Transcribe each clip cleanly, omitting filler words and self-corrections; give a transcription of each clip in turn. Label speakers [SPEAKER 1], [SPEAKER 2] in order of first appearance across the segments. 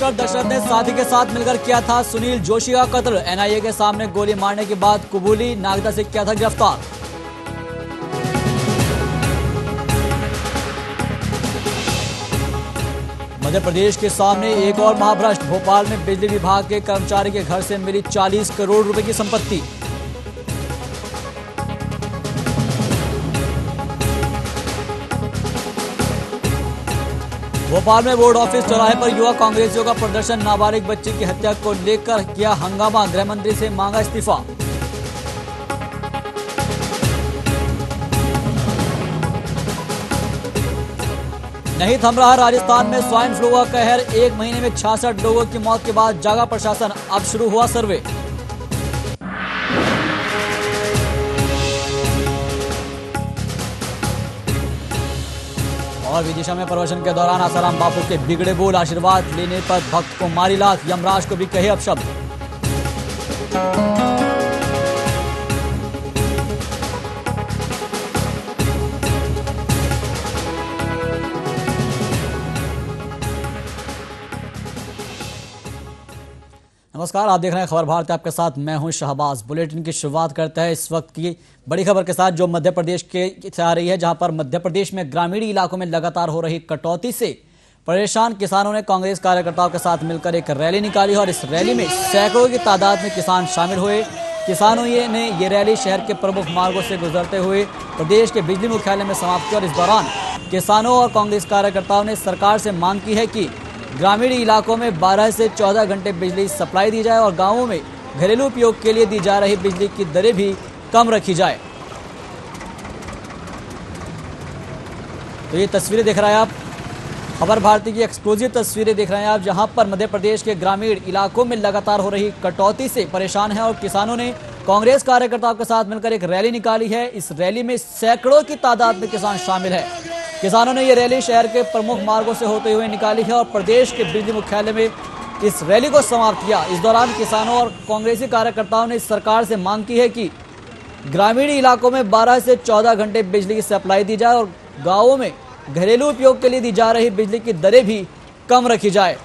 [SPEAKER 1] Inspector Dasharath ने साथी के साथ मिलकर किया था सुनील जोशी का कत्ल। एनआईए के सामने गोली मारने के बाद कबूली, नागदा से किया था गिरफ्तार। मध्य प्रदेश के सामने एक और महाभ्रष्ट। भोपाल में बिजली विभाग के कर्मचारी के घर से मिली 40 करोड़ रुपए की संपत्ति। भोपाल में बोर्ड ऑफिस चौराहे पर युवा कांग्रेसियों का प्रदर्शन। नाबालिग बच्ची की हत्या को लेकर किया हंगामा। गृह मंत्री से मांगा इस्तीफा। नहीं थम रहा राजस्थान में स्वाइन फ्लू का कहर। एक महीने में 66 लोगों की मौत के बाद जागा प्रशासन। अब शुरू हुआ सर्वे। और विदिशा में प्रवचन के दौरान आसाराम बापू के बिगड़े बोल। आशीर्वाद लेने पर भक्त को मारी लात। यमराज को भी कहे अपशब्द। नमस्कार, आप देख रहे हैं खबर भारत। आपके साथ मैं हूं शहबाज। बुलेटिन की शुरुआत करते हैं इस वक्त की बड़ी खबर के साथ, जो मध्य प्रदेश के से आ रही है, जहां पर मध्य प्रदेश में ग्रामीण इलाकों में लगातार हो रही कटौती से परेशान किसानों ने कांग्रेस कार्यकर्ताओं के साथ मिलकर एक रैली निकाली और इस रैली में सैकड़ों की तादाद में किसान शामिल हुए। किसानों ने ये रैली शहर के प्रमुख मार्गों से गुजरते हुए प्रदेश के बिजली मुख्यालय में समाप्त की और इस दौरान किसानों और कांग्रेस कार्यकर्ताओं ने सरकार से मांग की है कि ग्रामीण इलाकों में 12 से 14 घंटे बिजली सप्लाई दी जाए और गांवों में घरेलू उपयोग के लिए दी जा रही बिजली की दरें भी कम रखी जाए। तो ये तस्वीरें देख रहे हैं आप, खबर भारती की एक्सक्लूसिव तस्वीरें देख रहे हैं आप, जहां पर मध्य प्रदेश के ग्रामीण इलाकों में लगातार हो रही कटौती से परेशान है और किसानों ने कांग्रेस कार्यकर्ताओं के साथ मिलकर एक रैली निकाली है। इस रैली में सैकड़ों की तादाद में किसान शामिल है। किसानों ने ये रैली शहर के प्रमुख मार्गों से होते हुए निकाली है और प्रदेश के बिजली मुख्यालय में इस रैली को समाप्त किया। इस दौरान किसानों और कांग्रेसी कार्यकर्ताओं ने सरकार से मांग की है कि ग्रामीण इलाकों में 12 से 14 घंटे बिजली की सप्लाई दी जाए और गाँवों में घरेलू उपयोग के लिए दी जा रही बिजली की दरें भी कम रखी जाए।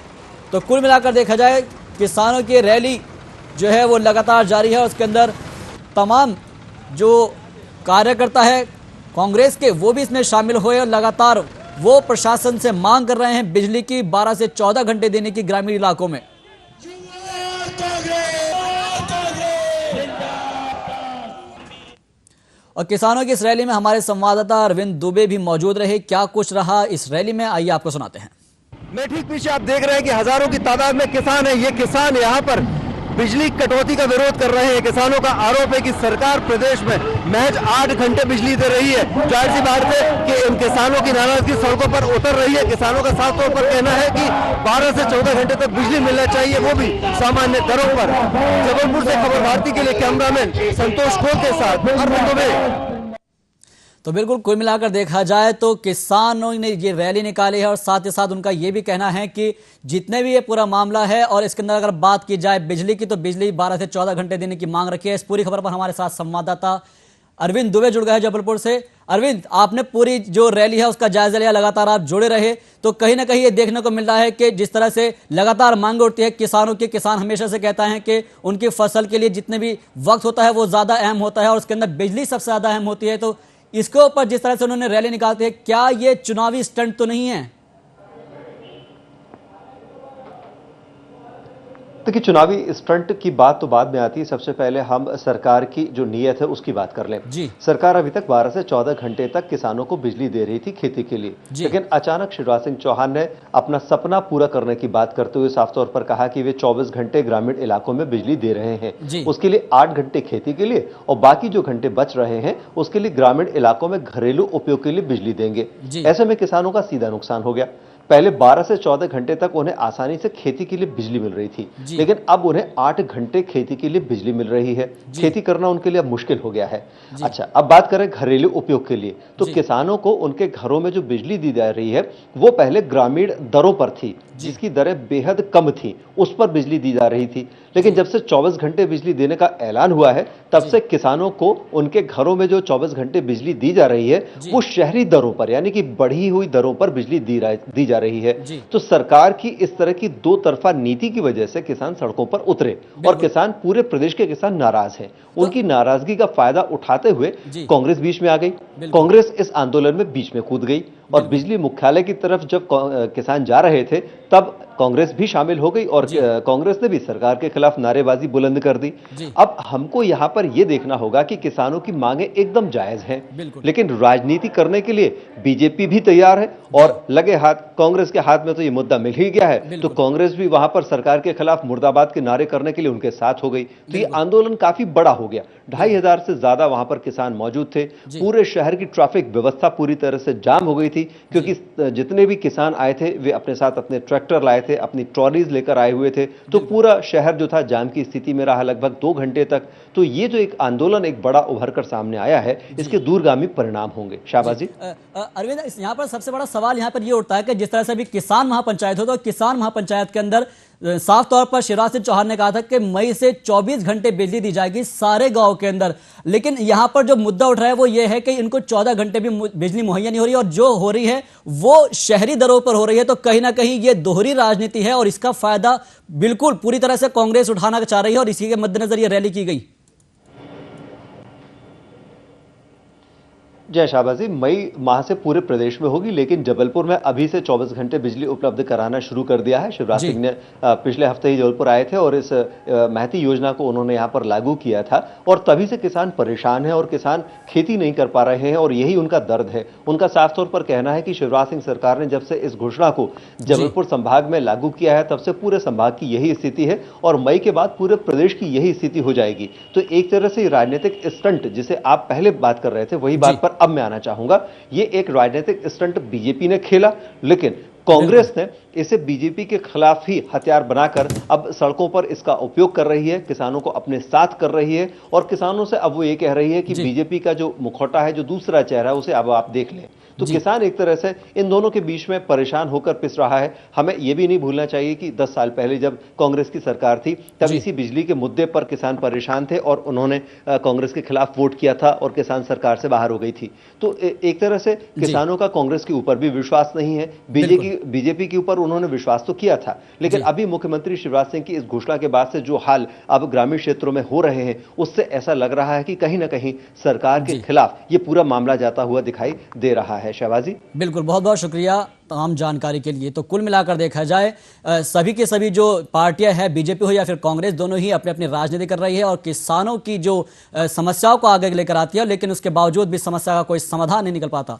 [SPEAKER 1] तो कुल मिलाकर देखा जाए, किसानों की रैली जो है वो लगातार जारी है और उसके अंदर तमाम जो कार्यकर्ता है कांग्रेस के वो भी इसमें शामिल हुए और लगातार वो प्रशासन से मांग कर रहे हैं बिजली की 12 से 14 घंटे देने की ग्रामीण इलाकों में। और किसानों की इस रैली में हमारे संवाददाता अरविंद दुबे भी मौजूद रहे। क्या कुछ रहा इस रैली में, आइए आपको सुनाते हैं।
[SPEAKER 2] मैं ठीक पीछे आप देख रहे हैं कि हजारों की तादाद में किसान है। ये किसान यहाँ पर बिजली कटौती का विरोध कर रहे हैं। किसानों का आरोप है कि सरकार प्रदेश में महज 8 घंटे बिजली दे रही है। जाहिर सी बात है कि इन किसानों की नाराजगी सड़कों पर उतर रही है। किसानों का साफ तौर पर कहना है कि 12 से 14 घंटे तक बिजली मिलना चाहिए, वो भी सामान्य दरों पर। जबलपुर से खबर भारती के लिए कैमरामैन संतोष खोल के साथ अरविंद दुबे।
[SPEAKER 1] तो बिल्कुल कुल मिलाकर देखा जाए तो किसानों ने ये रैली निकाली है और साथ ही साथ उनका ये भी कहना है कि जितने भी ये पूरा मामला है और इसके अंदर अगर बात की जाए बिजली की, तो बिजली 12 से 14 घंटे देने की मांग रखी है। इस पूरी खबर पर हमारे साथ संवाददाता अरविंद दुबे जुड़ गए हैं जबलपुर से। अरविंद, आपने पूरी जो रैली है उसका जायजा लिया, लगातार आप जुड़े रहे, तो कहीं ना कहीं ये देखने को मिल रहा है कि जिस तरह से लगातार मांग उठती है किसानों की, किसान हमेशा से कहता है कि उनकी फसल के लिए जितने भी वक्त होता है वो ज्यादा अहम होता है और उसके अंदर बिजली सबसे ज्यादा अहम होती है। तो इसके ऊपर जिस तरह से उन्होंने रैली निकालते हैं, क्या ये चुनावी स्टंट तो नहीं है?
[SPEAKER 3] देखिए, चुनावी स्टंट की बात तो बाद में आती है। सबसे पहले हम सरकार की जो नीयत है उसकी बात कर लें। सरकार अभी तक 12 से 14 घंटे तक किसानों को बिजली दे रही थी खेती के लिए, लेकिन अचानक शिवराज सिंह चौहान ने अपना सपना पूरा करने की बात करते हुए साफ तौर पर कहा कि वे 24 घंटे ग्रामीण इलाकों में बिजली दे रहे हैं। उसके लिए 8 घंटे खेती के लिए और बाकी जो घंटे बच रहे हैं उसके लिए ग्रामीण इलाकों में घरेलू उपयोग के लिए बिजली देंगे। ऐसे में किसानों का सीधा नुकसान हो गया। पहले 12 से 14 घंटे तक उन्हें आसानी से खेती के लिए बिजली मिल रही थी, लेकिन अब उन्हें 8 घंटे खेती के लिए बिजली मिल रही है। खेती करना उनके लिए अब मुश्किल हो गया है। अच्छा, अब बात करें घरेलू उपयोग के लिए, तो किसानों को उनके घरों में जो बिजली दी जा रही है वो पहले ग्रामीण दरों पर थी, जिसकी दरें बेहद कम थी, उस पर बिजली दी जा रही थी। लेकिन जब से 24 घंटे बिजली देने का ऐलान हुआ है, तब से किसानों को उनके घरों में जो 24 घंटे बिजली दी जा रही है वो शहरी दरों पर, यानी कि बढ़ी हुई दरों पर बिजली दी जा रही है। तो सरकार की इस तरह की दो तरफा नीति की वजह से किसान सड़कों पर उतरे और किसान, पूरे प्रदेश के किसान नाराज हैं। उनकी नाराजगी का फायदा उठाते हुए कांग्रेस बीच में आ गई। कांग्रेस इस आंदोलन में बीच में कूद गई और बिजली मुख्यालय की तरफ जब किसान जा रहे थे तब कांग्रेस भी शामिल हो गई और कांग्रेस ने भी सरकार के खिलाफ नारेबाजी बुलंद कर दी। अब हमको यहां पर यह देखना होगा कि किसानों की मांगे एकदम जायज हैं, लेकिन राजनीति करने के लिए बीजेपी भी तैयार है और लगे हाथ कांग्रेस के हाथ में तो ये मुद्दा मिल ही गया है, तो कांग्रेस भी वहां पर सरकार के खिलाफ मुर्दाबाद के नारे करने के लिए उनके साथ हो गई। तो ये आंदोलन काफी बड़ा हो गया। 2500 से ज्यादा वहां पर किसान मौजूद थे। पूरे शहर की ट्रैफिक व्यवस्था पूरी तरह से जाम हो गई थी, क्योंकि जितने भी किसान आए थे वे अपने साथ अपने ट्रैक्टर लाए थे, अपनी ट्रॉलीज लेकर आए हुए थे। तो पूरा शहर जो था जाम की स्थिति में रहा लगभग 2 घंटे तक। तो ये जो एक आंदोलन एक बड़ा उभर कर सामने आया है, इसके दूरगामी परिणाम होंगे। शाहबाज जी।
[SPEAKER 1] अरविंद, यहाँ पर सबसे बड़ा सवाल यहाँ पर ये उठता है कि जिस तरह से अभी किसान महापंचायत होता है, किसान महापंचायत के अंदर साफ तौर पर शिवराज सिंह चौहान ने कहा था कि मई से 24 घंटे बिजली दी जाएगी सारे गांव के अंदर, लेकिन यहां पर जो मुद्दा उठ रहा है वो ये है कि इनको 14 घंटे भी बिजली मुहैया नहीं हो रही, और जो हो रही है वो शहरी दरों पर हो रही है। तो कहीं ना कहीं ये दोहरी राजनीति है और इसका फायदा बिल्कुल पूरी तरह से कांग्रेस उठाना चाह रही है और इसी के मद्देनजर ये रैली की गई।
[SPEAKER 3] जय शाहबाजी, मई माह से पूरे प्रदेश में होगी, लेकिन जबलपुर में अभी से 24 घंटे बिजली उपलब्ध कराना शुरू कर दिया है। शिवराज सिंह ने पिछले हफ्ते ही जबलपुर आए थे और इस महती योजना को उन्होंने यहां पर लागू किया था और तभी से किसान परेशान हैं और किसान खेती नहीं कर पा रहे हैं और यही उनका दर्द है। उनका साफ तौर पर कहना है कि शिवराज सिंह सरकार ने जब से इस घोषणा को जबलपुर संभाग में लागू किया है तब से पूरे संभाग की यही स्थिति है और मई के बाद पूरे प्रदेश की यही स्थिति हो जाएगी। तो एक तरह से राजनीतिक स्टंट, जिसे आप पहले बात कर रहे थे, वही बात पर अब मैं आना चाहूंगा। ये एक राजनीतिक स्टंट बीजेपी ने खेला, लेकिन कांग्रेस ने इसे बीजेपी के खिलाफ ही हथियार बनाकर अब सड़कों पर इसका उपयोग कर रही है, किसानों को अपने साथ कर रही है और किसानों से अब वो ये कह रही है कि बीजेपी का जो मुखौटा है, जो दूसरा चेहरा है, उसे अब आप देख लें। तो किसान एक तरह से इन दोनों के बीच में परेशान होकर पिस रहा है। हमें यह भी नहीं भूलना चाहिए कि 10 साल पहले जब कांग्रेस की सरकार थी तब इसी बिजली के मुद्दे पर किसान परेशान थे और उन्होंने कांग्रेस के खिलाफ वोट किया था और किसान सरकार से बाहर हो गई थी। तो एक तरह से किसानों का कांग्रेस के ऊपर भी विश्वास नहीं है, बीजेपी के ऊपर उन्होंने विश्वास तो किया था, लेकिन अभी मुख्यमंत्री शिवराज सिंह की इस घोषणा के बाद से जो हाल अब ग्रामीण क्षेत्रों में हो रहे हैं, उससे ऐसा लग रहा है कि कहीं ना कहीं सरकार के खिलाफ ये पूरा मामला जाता हुआ दिखाई दे रहा है। शहबाजी,
[SPEAKER 1] बिल्कुल, बहुत बहुत शुक्रिया तमाम जानकारी के लिए। तो कुल मिलाकर देखा जाए सभी के सभी जो पार्टियां हैं, बीजेपी हो या फिर कांग्रेस, दोनों ही अपने अपनी राजनीति कर रही है और किसानों की जो समस्याओं को आगे लेकर आती है, लेकिन उसके बावजूद भी समस्या का कोई समाधान नहीं निकल पाता।